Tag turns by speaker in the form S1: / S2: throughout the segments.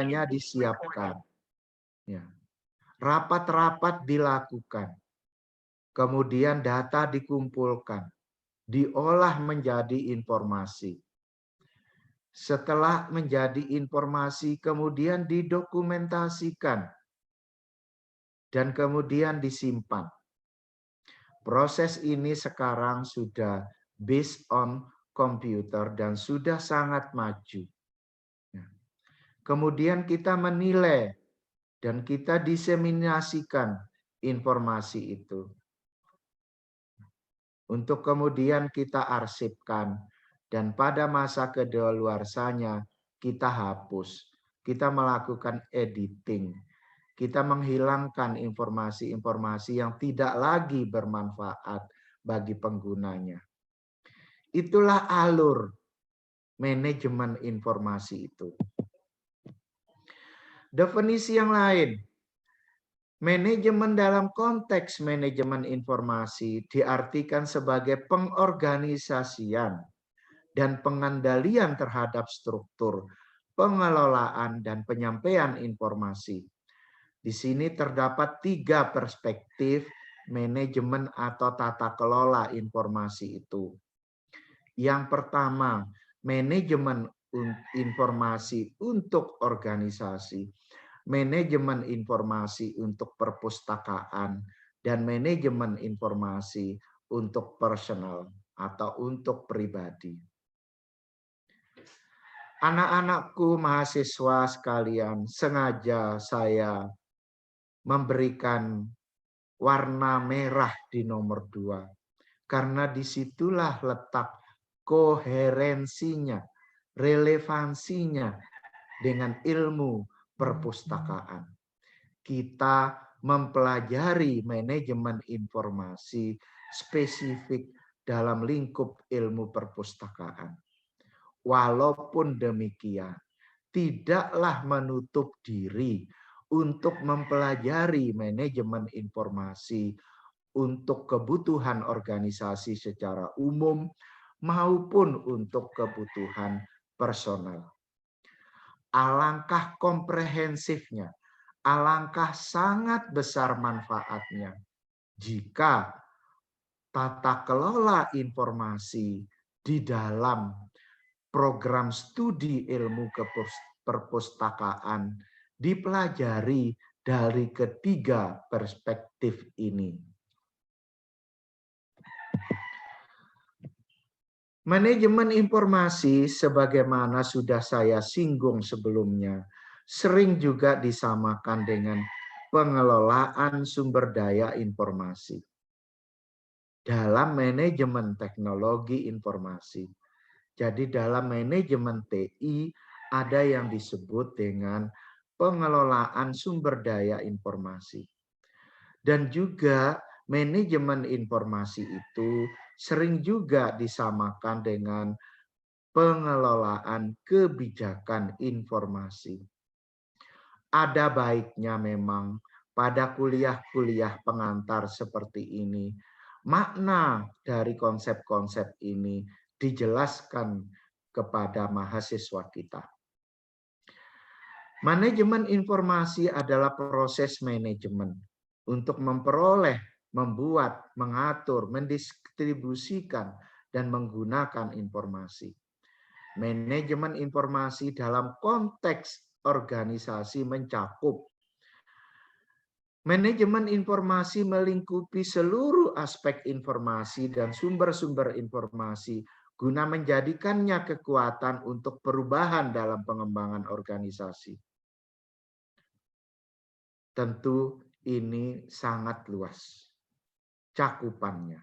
S1: agendanya disiapkan. Ya. Rapat-rapat dilakukan. Kemudian data dikumpulkan, diolah menjadi informasi. Setelah menjadi informasi, kemudian didokumentasikan dan kemudian disimpan. Proses ini sekarang sudah based on komputer dan sudah sangat maju. Kemudian kita menilai dan kita diseminasikan informasi itu. Untuk kemudian kita arsipkan dan pada masa kedaluarsanya kita hapus. Kita melakukan editing. Kita menghilangkan informasi-informasi yang tidak lagi bermanfaat bagi penggunanya. Itulah alur manajemen informasi itu. Definisi yang lain. Manajemen dalam konteks manajemen informasi diartikan sebagai pengorganisasian dan pengendalian terhadap struktur, pengelolaan, dan penyampaian informasi. Di sini terdapat 3 perspektif manajemen atau tata kelola informasi itu. Yang pertama, manajemen informasi untuk organisasi, manajemen informasi untuk perpustakaan, dan manajemen informasi untuk personal atau untuk pribadi. Anak-anakku mahasiswa sekalian, sengaja saya memberikan warna merah di nomor 2. Karena disitulah letak koherensinya, relevansinya dengan ilmu perpustakaan. Kita mempelajari manajemen informasi spesifik dalam lingkup ilmu perpustakaan. Walaupun demikian, tidaklah menutup diri untuk mempelajari manajemen informasi untuk kebutuhan organisasi secara umum maupun untuk kebutuhan personal. Alangkah komprehensifnya, alangkah sangat besar manfaatnya jika tata kelola informasi di dalam program studi ilmu perpustakaan dipelajari dari ketiga perspektif ini. Manajemen informasi sebagaimana sudah saya singgung sebelumnya, sering juga disamakan dengan pengelolaan sumber daya informasi. Dalam manajemen teknologi informasi. Jadi dalam manajemen TI ada yang disebut dengan pengelolaan sumber daya informasi. Dan juga manajemen informasi itu sering juga disamakan dengan pengelolaan kebijakan informasi. Ada baiknya memang pada kuliah-kuliah pengantar seperti ini, makna dari konsep-konsep ini dijelaskan kepada mahasiswa kita. Manajemen informasi adalah proses manajemen untuk memperoleh, membuat, mengatur, mendistribusikan, dan menggunakan informasi. Manajemen informasi dalam konteks organisasi mencakup manajemen informasi melingkupi seluruh aspek informasi dan sumber-sumber informasi guna menjadikannya kekuatan untuk perubahan dalam pengembangan organisasi. Tentu ini sangat luas cakupannya.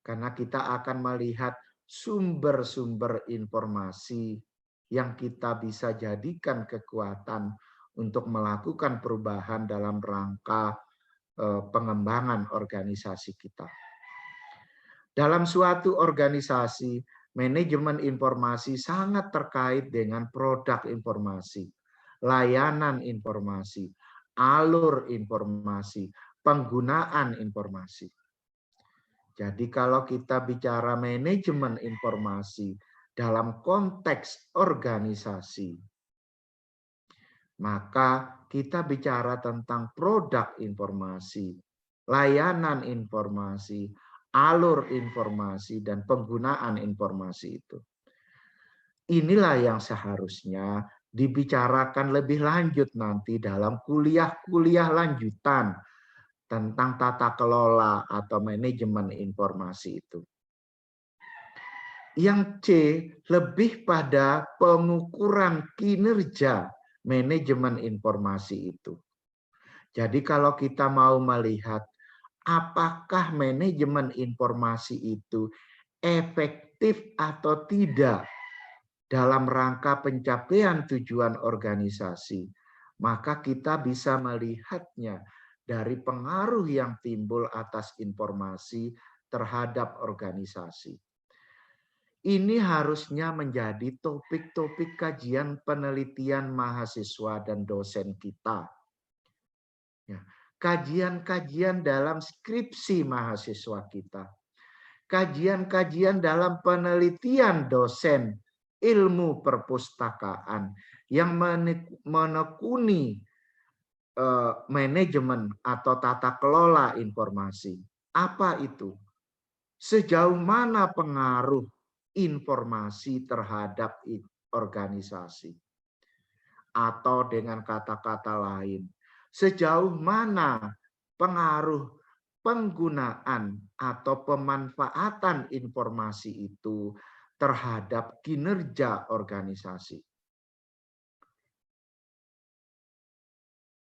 S1: Karena kita akan melihat sumber-sumber informasi yang kita bisa jadikan kekuatan untuk melakukan perubahan dalam rangka pengembangan organisasi kita. Dalam suatu organisasi, manajemen informasi sangat terkait dengan produk informasi, layanan informasi, alur informasi, penggunaan informasi. Jadi kalau kita bicara manajemen informasi dalam konteks organisasi, Maka kita bicara tentang produk informasi, layanan informasi, alur informasi, dan penggunaan informasi itu. Inilah yang seharusnya dibicarakan lebih lanjut nanti dalam kuliah-kuliah lanjutan tentang tata kelola atau manajemen informasi itu. Yang C, lebih pada pengukuran kinerja manajemen informasi itu. Jadi kalau kita mau melihat apakah manajemen informasi itu efektif atau tidak dalam rangka pencapaian tujuan organisasi, maka kita bisa melihatnya dari pengaruh yang timbul atas informasi terhadap organisasi. Ini harusnya menjadi topik-topik kajian penelitian mahasiswa dan dosen kita. Ya, kajian-kajian dalam skripsi mahasiswa kita. Kajian-kajian dalam penelitian dosen ilmu perpustakaan yang menekuni manajemen atau tata kelola informasi. Apa itu? Sejauh mana pengaruh informasi terhadap organisasi? Atau dengan kata-kata lain, sejauh mana pengaruh penggunaan atau pemanfaatan informasi itu terhadap kinerja organisasi.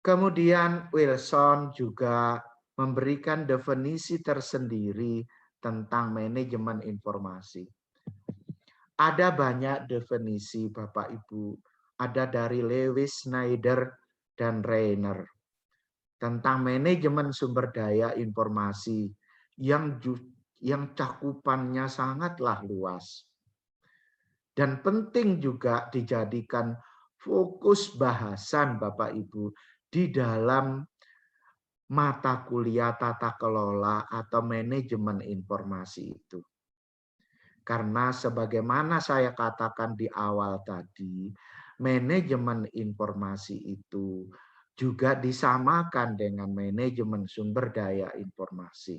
S1: Kemudian Wilson juga memberikan definisi tersendiri tentang manajemen informasi. Ada banyak definisi Bapak Ibu, ada dari Lewis, Snyder, dan Rainer tentang manajemen sumber daya informasi yang cakupannya sangatlah luas. Dan penting juga dijadikan fokus bahasan Bapak Ibu di dalam mata kuliah tata kelola atau manajemen informasi itu. Karena sebagaimana saya katakan di awal tadi, manajemen informasi itu juga disamakan dengan manajemen sumber daya informasi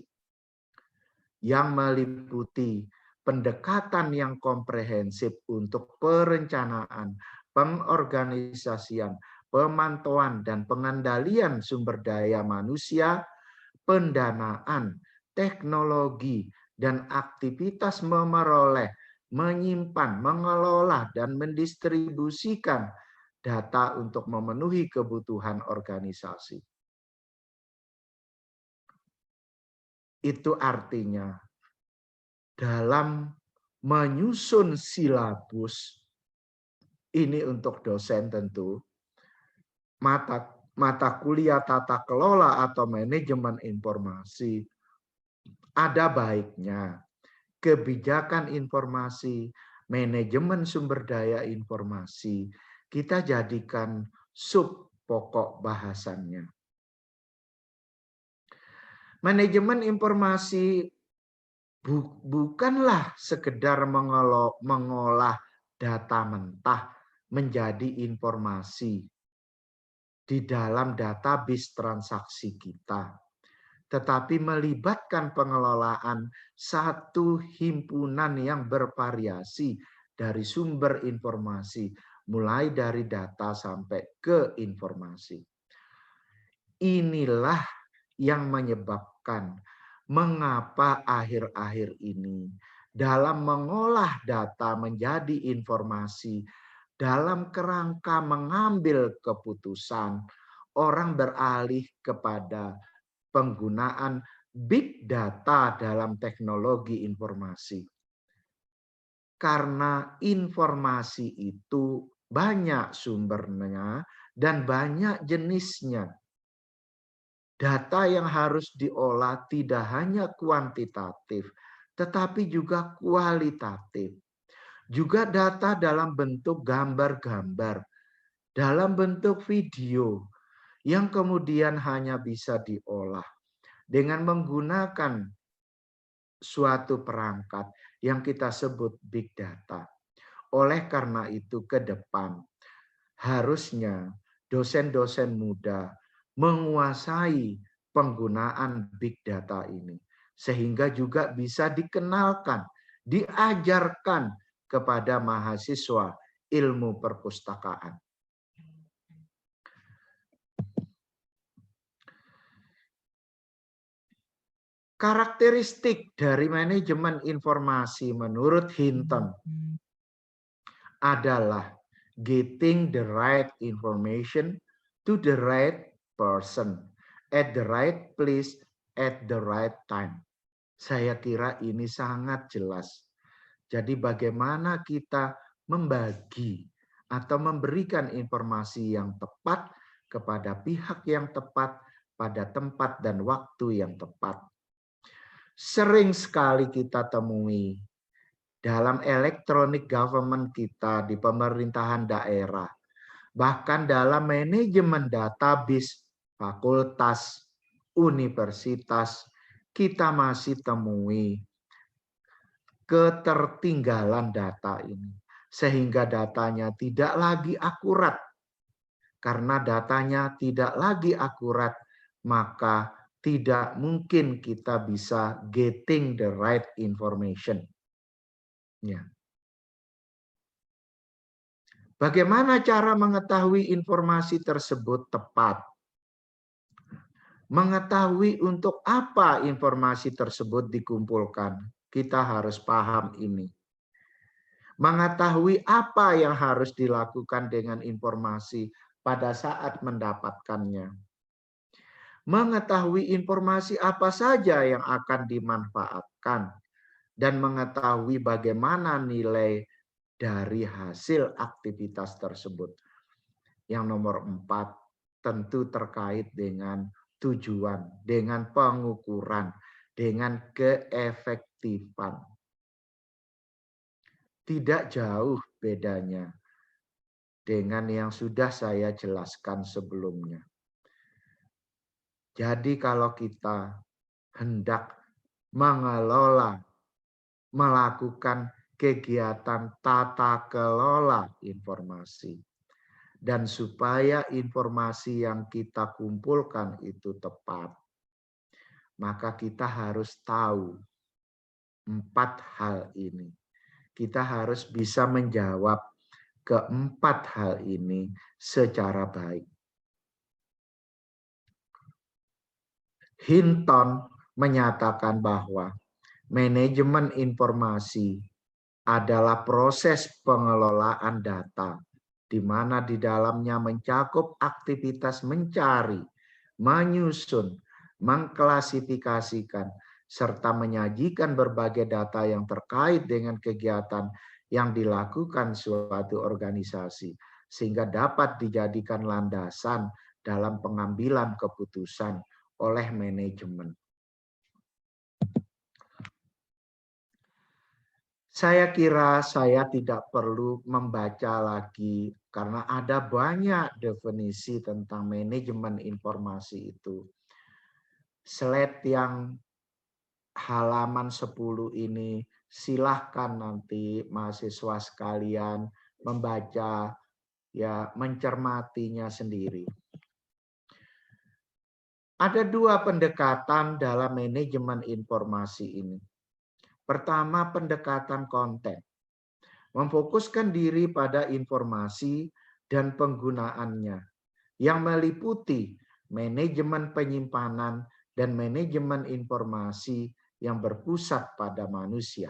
S1: yang meliputi pendekatan yang komprehensif untuk perencanaan, pengorganisasian, pemantauan, dan pengendalian sumber daya manusia, pendanaan, teknologi, dan aktivitas memperoleh, menyimpan, mengelola, dan mendistribusikan data untuk memenuhi kebutuhan organisasi. Itu artinya dalam menyusun silabus, ini untuk dosen tentu, mata kuliah tata kelola atau manajemen informasi, ada baiknya kebijakan informasi, manajemen sumber daya informasi, kita jadikan sub pokok bahasannya. Manajemen informasi bukanlah sekedar mengolah data mentah menjadi informasi di dalam database transaksi kita, tetapi melibatkan pengelolaan satu himpunan yang bervariasi dari sumber informasi, mulai dari data sampai ke informasi. Inilah yang menyebabkan mengapa akhir-akhir ini dalam mengolah data menjadi informasi, dalam kerangka mengambil keputusan, orang beralih kepada penggunaan big data dalam teknologi informasi. Karena informasi itu banyak sumbernya dan banyak jenisnya. Data yang harus diolah tidak hanya kuantitatif, tetapi juga kualitatif. Juga data dalam bentuk gambar-gambar, dalam bentuk video, yang kemudian hanya bisa diolah dengan menggunakan suatu perangkat yang kita sebut big data. Oleh karena itu ke depan harusnya dosen-dosen muda menguasai penggunaan big data ini, sehingga juga bisa dikenalkan, diajarkan kepada mahasiswa ilmu perpustakaan. Karakteristik dari manajemen informasi menurut Hinton adalah getting the right information to the right person at the right place at the right time. Saya kira ini sangat jelas. Jadi bagaimana kita membagi atau memberikan informasi yang tepat kepada pihak yang tepat pada tempat dan waktu yang tepat. Sering sekali kita temui dalam electronic government kita di pemerintahan daerah, bahkan dalam manajemen database fakultas, universitas, kita masih temui ketertinggalan data ini. Sehingga datanya tidak lagi akurat. Karena datanya tidak lagi akurat, maka tidak mungkin kita bisa getting the right information. Ya. Bagaimana cara mengetahui informasi tersebut tepat? Mengetahui untuk apa informasi tersebut dikumpulkan. Kita harus paham ini. Mengetahui apa yang harus dilakukan dengan informasi pada saat mendapatkannya. Mengetahui informasi apa saja yang akan dimanfaatkan. Dan mengetahui bagaimana nilai dari hasil aktivitas tersebut. Yang nomor 4, tentu terkait dengan tujuan, dengan pengukuran, dengan keefektifan. Tidak jauh bedanya dengan yang sudah saya jelaskan sebelumnya. Jadi kalau kita hendak mengelola, melakukan kegiatan tata kelola informasi, dan supaya informasi yang kita kumpulkan itu tepat, maka kita harus tahu 4 hal ini. Kita harus bisa menjawab ke-4 hal ini secara baik. Hinton menyatakan bahwa manajemen informasi adalah proses pengelolaan data, di mana di dalamnya mencakup aktivitas mencari, menyusun, mengklasifikasikan, serta menyajikan berbagai data yang terkait dengan kegiatan yang dilakukan suatu organisasi, sehingga dapat dijadikan landasan dalam pengambilan keputusan oleh manajemen. Saya kira saya tidak perlu membaca lagi karena ada banyak definisi tentang manajemen informasi itu. Slide yang halaman 10 ini silahkan nanti mahasiswa sekalian membaca, ya, mencermatinya sendiri. Ada 2 pendekatan dalam manajemen informasi ini. Pertama, pendekatan konten. Memfokuskan diri pada informasi dan penggunaannya yang meliputi manajemen penyimpanan dan manajemen informasi yang berpusat pada manusia.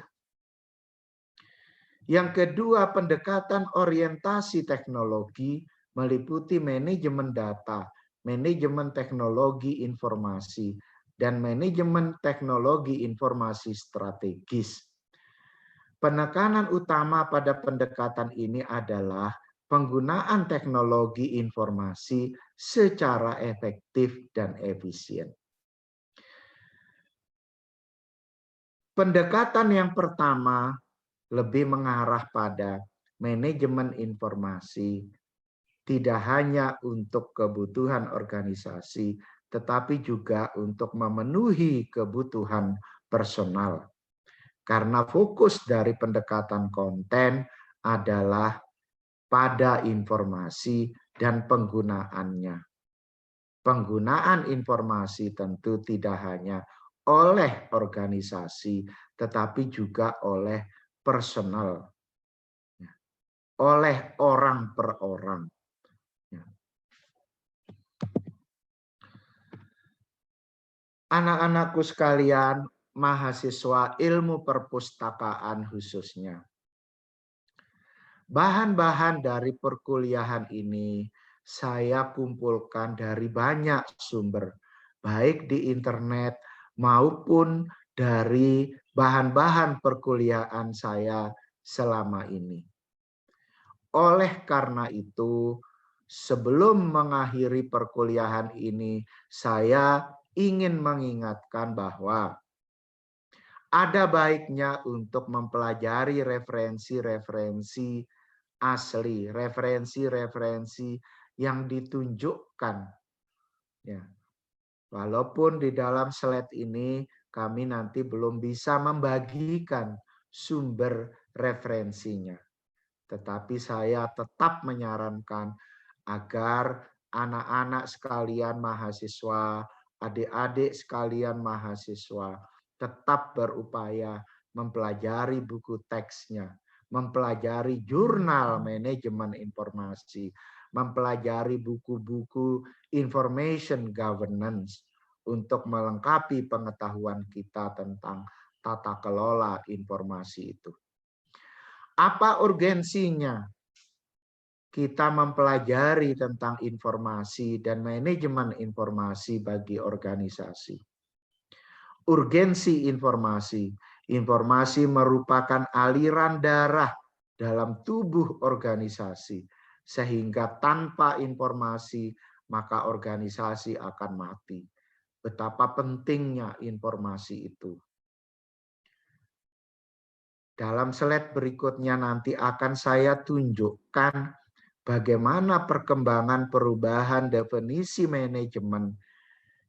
S1: Yang kedua, pendekatan orientasi teknologi meliputi manajemen data, manajemen teknologi informasi, dan manajemen teknologi informasi strategis. Penekanan utama pada pendekatan ini adalah penggunaan teknologi informasi secara efektif dan efisien. Pendekatan yang pertama lebih mengarah pada manajemen informasi, tidak hanya untuk kebutuhan organisasi, tetapi juga untuk memenuhi kebutuhan personal. Karena fokus dari pendekatan konten adalah pada informasi dan penggunaannya. Penggunaan informasi tentu tidak hanya oleh organisasi, tetapi juga oleh personal, oleh orang per orang. Anak-anakku sekalian, mahasiswa ilmu perpustakaan khususnya. Bahan-bahan dari perkuliahan ini saya kumpulkan dari banyak sumber, baik di internet maupun dari bahan-bahan perkuliahan saya selama ini. Oleh karena itu, sebelum mengakhiri perkuliahan ini, saya ingin mengingatkan bahwa ada baiknya untuk mempelajari referensi-referensi asli, referensi-referensi yang ditunjukkan. Ya. Walaupun di dalam slide ini kami nanti belum bisa membagikan sumber referensinya. Tetapi saya tetap menyarankan agar anak-anak sekalian mahasiswa, adik-adik sekalian mahasiswa tetap berupaya mempelajari buku teksnya, mempelajari jurnal manajemen informasi, mempelajari buku-buku information governance untuk melengkapi pengetahuan kita tentang tata kelola informasi itu. Apa urgensinya kita mempelajari tentang informasi dan manajemen informasi bagi organisasi? Urgensi informasi. Informasi merupakan aliran darah dalam tubuh organisasi, sehingga tanpa informasi maka organisasi akan mati. Betapa pentingnya informasi itu. Dalam slide berikutnya nanti akan saya tunjukkan bagaimana perkembangan perubahan definisi manajemen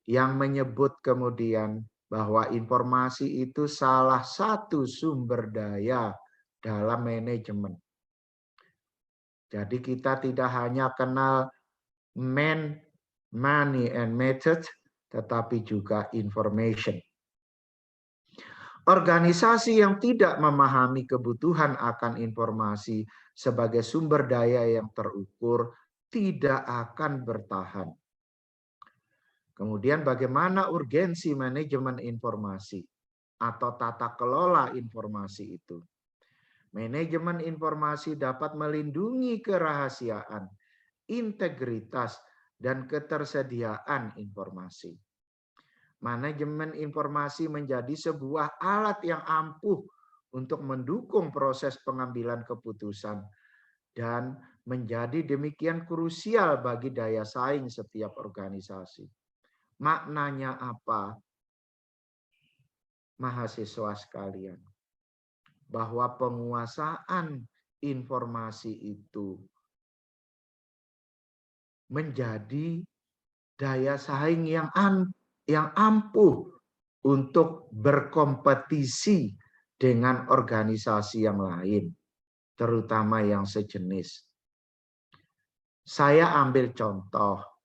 S1: yang menyebut kemudian bahwa informasi itu salah satu sumber daya dalam manajemen. Jadi kita tidak hanya kenal man, money, and method, tetapi juga information. Organisasi yang tidak memahami kebutuhan akan informasi sebagai sumber daya yang terukur tidak akan bertahan. Kemudian bagaimana urgensi manajemen informasi atau tata kelola informasi itu. Manajemen informasi dapat melindungi kerahasiaan, integritas, dan ketersediaan informasi. Manajemen informasi menjadi sebuah alat yang ampuh untuk mendukung proses pengambilan keputusan dan menjadi demikian krusial bagi daya saing setiap organisasi. Maknanya apa, mahasiswa sekalian? Bahwa penguasaan informasi itu menjadi daya saing yang ampuh untuk berkompetisi dengan organisasi yang lain, terutama yang sejenis. Saya ambil contoh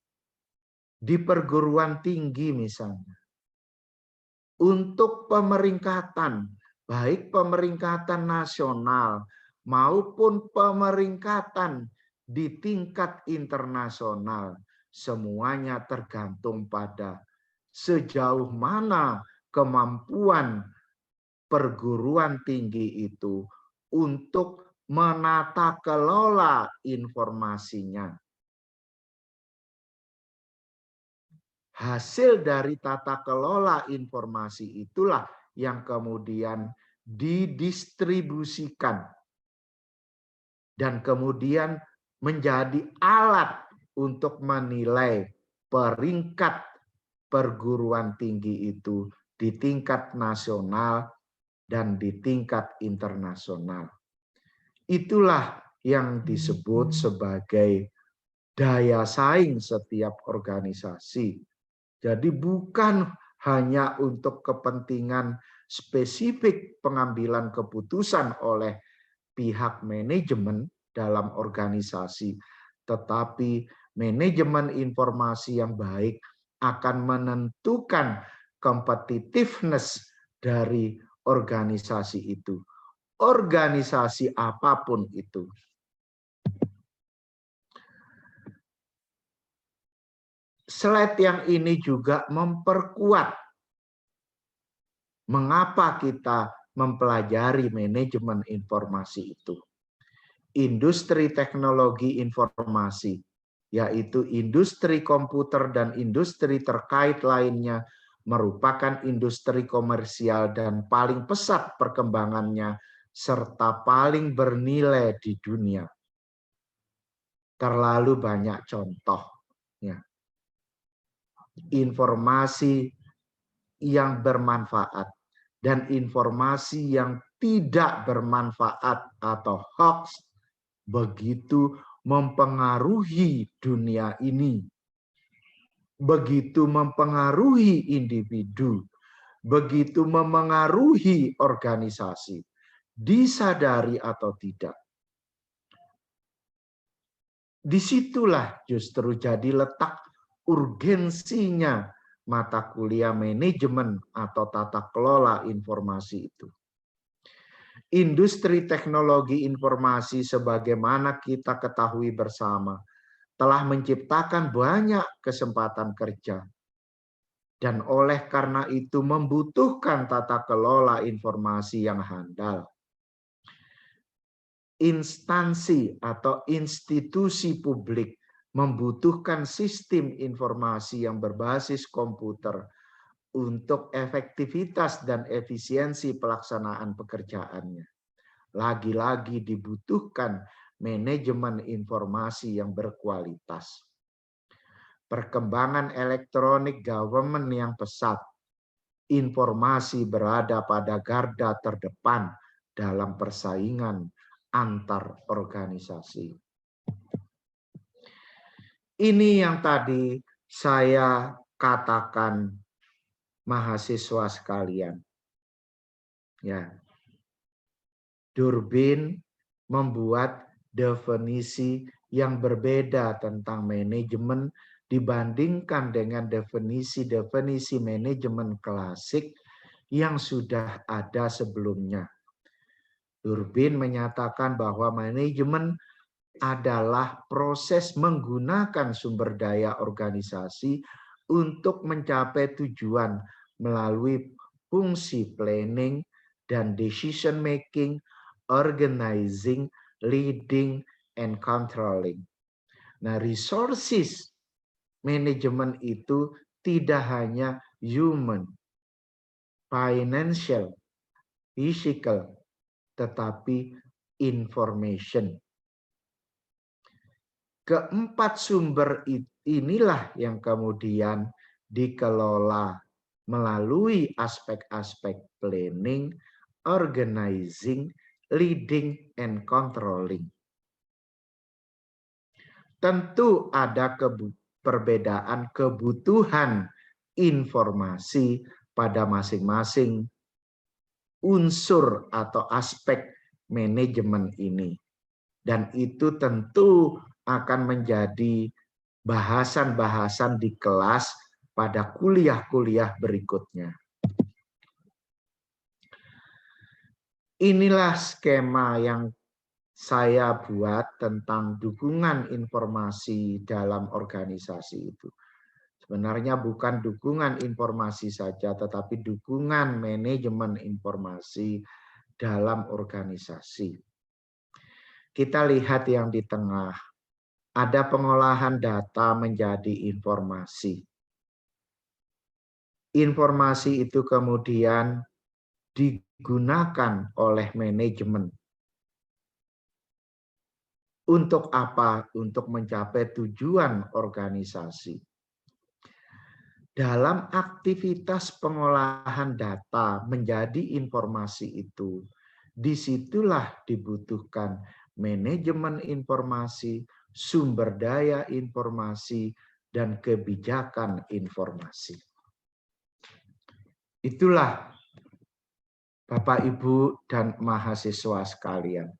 S1: di perguruan tinggi misalnya. Untuk pemeringkatan, baik pemeringkatan nasional maupun pemeringkatan di tingkat internasional, semuanya tergantung pada sejauh mana kemampuan perguruan tinggi itu untuk menata kelola informasinya. Hasil dari tata kelola informasi itulah yang kemudian didistribusikan dan kemudian menjadi alat untuk menilai peringkat perguruan tinggi itu di tingkat nasional dan di tingkat internasional. Itulah yang disebut sebagai daya saing setiap organisasi. Jadi bukan hanya untuk kepentingan spesifik pengambilan keputusan oleh pihak manajemen dalam organisasi, tetapi manajemen informasi yang baik akan menentukan competitiveness dari organisasi itu. Organisasi apapun itu. Slide yang ini juga memperkuat mengapa kita mempelajari manajemen informasi itu. Industri teknologi informasi, yaitu industri komputer dan industri terkait lainnya, merupakan industri komersial dan paling pesat perkembangannya, serta paling bernilai di dunia. Terlalu banyak contoh. Informasi yang bermanfaat dan informasi yang tidak bermanfaat atau hoax begitu mempengaruhi dunia ini, begitu mempengaruhi individu, begitu memengaruhi organisasi, disadari atau tidak. Disitulah justru jadi letak urgensinya mata kuliah manajemen atau tata kelola informasi itu. Industri teknologi informasi sebagaimana kita ketahui bersama telah menciptakan banyak kesempatan kerja. Dan oleh karena itu membutuhkan tata kelola informasi yang handal. Instansi atau institusi publik membutuhkan sistem informasi yang berbasis komputer untuk efektivitas dan efisiensi pelaksanaan pekerjaannya. Lagi-lagi dibutuhkan manajemen informasi yang berkualitas. Perkembangan elektronik government yang pesat, informasi berada pada garda terdepan dalam persaingan antar organisasi. Ini yang tadi saya katakan, mahasiswa sekalian. Ya. Durbin membuat definisi yang berbeda tentang manajemen dibandingkan dengan definisi-definisi manajemen klasik yang sudah ada sebelumnya. Durbin menyatakan bahwa manajemen adalah proses menggunakan sumber daya organisasi untuk mencapai tujuan melalui fungsi planning dan decision making, organizing, leading, and controlling. Nah, resources management itu tidak hanya human, financial, physical, tetapi information. Keempat sumber inilah yang kemudian dikelola melalui aspek-aspek planning, organizing, leading, and controlling. Tentu ada perbedaan kebutuhan informasi pada masing-masing unsur atau aspek manajemen ini. Dan itu tentu akan menjadi bahasan-bahasan di kelas pada kuliah-kuliah berikutnya. Inilah skema yang saya buat tentang dukungan informasi dalam organisasi itu. Sebenarnya bukan dukungan informasi saja, tetapi dukungan manajemen informasi dalam organisasi. Kita lihat yang di tengah. Ada pengolahan data menjadi informasi. Informasi itu kemudian digunakan oleh manajemen. Untuk apa? Untuk mencapai tujuan organisasi. Dalam aktivitas pengolahan data menjadi informasi itu, disitulah dibutuhkan manajemen informasi, sumber daya informasi, dan kebijakan informasi. Itulah Bapak, Ibu, dan mahasiswa sekalian.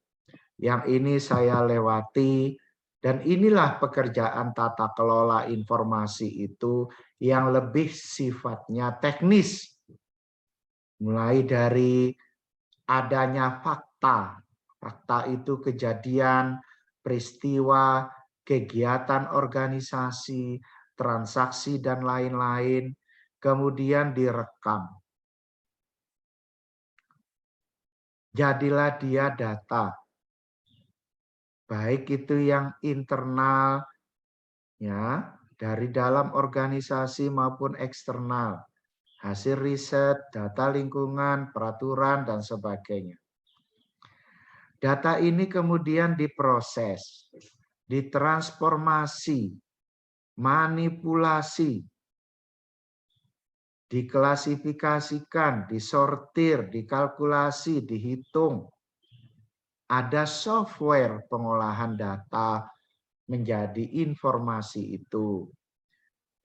S1: Yang ini saya lewati Dan inilah pekerjaan tata kelola informasi itu yang lebih sifatnya teknis. Mulai dari adanya fakta. Fakta itu kejadian, peristiwa, kegiatan organisasi, transaksi, dan lain-lain. Kemudian direkam. Jadilah dia data. Baik itu yang internal, ya, dari dalam organisasi maupun eksternal. Hasil riset, data lingkungan, peraturan, dan sebagainya. Data ini kemudian diproses, ditransformasi, manipulasi, diklasifikasikan, disortir, dikalkulasi, dihitung. Ada software pengolahan data menjadi informasi itu.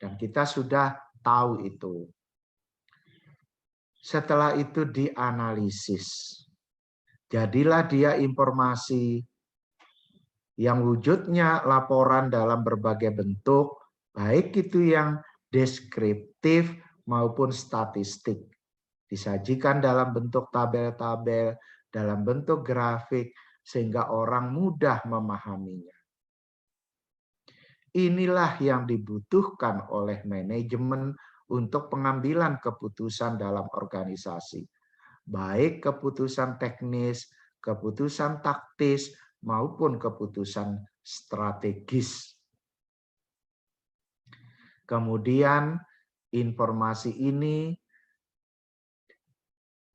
S1: Dan kita sudah tahu itu. Setelah itu dianalisis. Jadilah dia informasi yang wujudnya laporan dalam berbagai bentuk, baik itu yang deskriptif maupun statistik. Disajikan dalam bentuk tabel-tabel, dalam bentuk grafik, sehingga orang mudah memahaminya. Inilah yang dibutuhkan oleh manajemen untuk pengambilan keputusan dalam organisasi. Baik keputusan teknis, keputusan taktis, maupun keputusan strategis. Kemudian informasi ini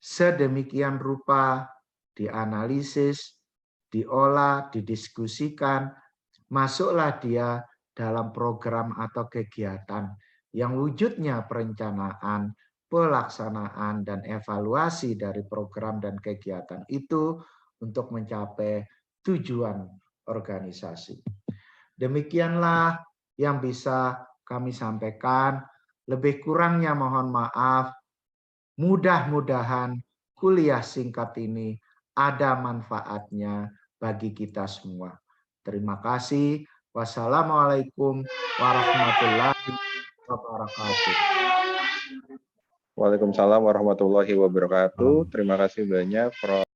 S1: sedemikian rupa dianalisis, diolah, didiskusikan, masuklah dia dalam program atau kegiatan yang wujudnya perencanaan, pelaksanaan, dan evaluasi dari program dan kegiatan itu untuk mencapai tujuan organisasi. Demikianlah yang bisa kami sampaikan. Lebih kurangnya mohon maaf. Mudah-mudahan kuliah singkat ini ada manfaatnya bagi kita semua. Terima kasih. Wassalamualaikum warahmatullahi wabarakatuh.
S2: Waalaikumsalam warahmatullahi wabarakatuh. Terima kasih banyak, Prof.